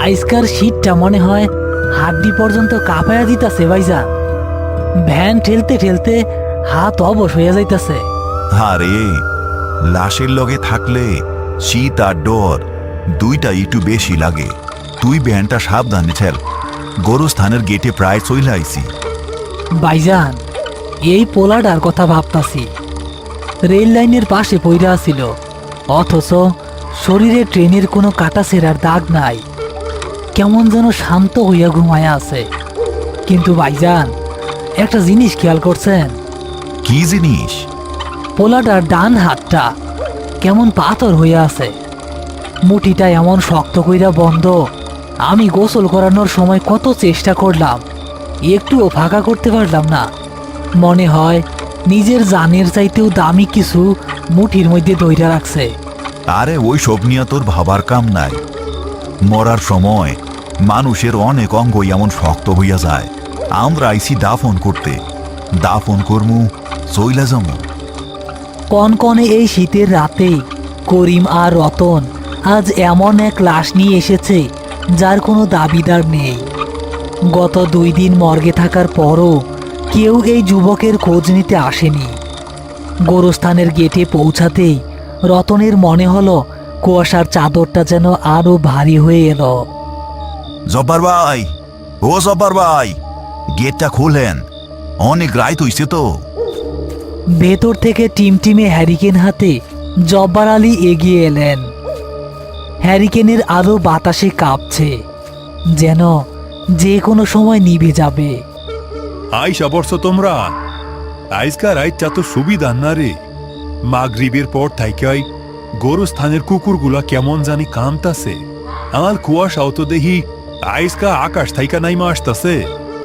আইসকার শীতটা মনে হয় হাড্ডি পর্যন্ত কাঁপায়া দিতাছে ভাইজান। ভ্যান ঠেলতে ঠেলতে হাত অবশ হইয়া যাইতাছে। আরে লাশের লগে থাকলে শীত আর ডর দুইটা একটু বেশি লাগে। তুই ভ্যানটা সাবধানে ঠেল, গোরস্থানের গেটে প্রায় চইলা আইছি। ভাইজান, এই পোলাডার কথা ভাবতাছি। রেল লাইনের পাশে পইরা ছিল, অথচ শরীরে ট্রেনের কোনো কাটা ছেঁড়ার দাগ নাই। কেমন যেন শান্ত হইয়া ঘুমায়া আছে। কিন্তু ভাইজান, একটা জিনিস খেয়াল করছেন? কি জিনিস? পোলাডার ডান হাতটা কেমন পাথর হইয়া আছে। মুঠিটা এমন শক্ত কইরা বন্ধ। আমি গোসল করানোর সময় কত চেষ্টা করলাম, একটুও ফাঁকা করতে পারলাম না। মনে হয় নিজের জানের চাইতেও দামি কিছু মুঠির মধ্যে ধইরা রাখছে। আরে ওই সব নিয়ে তোর ভাবার কাম নাই। মরার সময় মানুষের অনেক অঙ্গ এমন শক্ত হইয়া যায়। আমরা আইছি দাফন করতে, দাফন করমু, চইলা যামু। কনকনে এই শীতের রাতে করিম আর রতন আজ এমন এক লাশ নিয়ে এসেছে যার কোনো দাবিদার নেই। গত 2 দিন মর্গে থাকার পরও কেউ এই যুবকের খোঁজ নিতে আসেনি। গোরস্থানের গেটে পৌঁছাতেই রতনের মনে হলো কুয়াশার চাদরটা যেন আরো ভারী হয়ে এলো। জব্বার ভাই, ও জব্বার ভাই, গেটটা খুলেন, অনেক রাইত হইছে তো। ভেতর থেকে টিমটিমে হ্যারিকেন হাতে জব্বার আলী এগিয়ে এলেন। হ্যারিকেনের আলো বাতাসে কাঁপছে, যেন যে কোনো সময় নিভে যাবে। আইসা পড়ছো তোমরা? আইজকা রাইতটা তো সুবিধা না রে। মাগরিবের পর থাইকাই গোরস্থানের কুকুরগুলা কেমন জানি কামতাছে। আমার কুয়াশাও তো দেখি আইজকা আকাশ থাইকা নাইমা আসতাছে।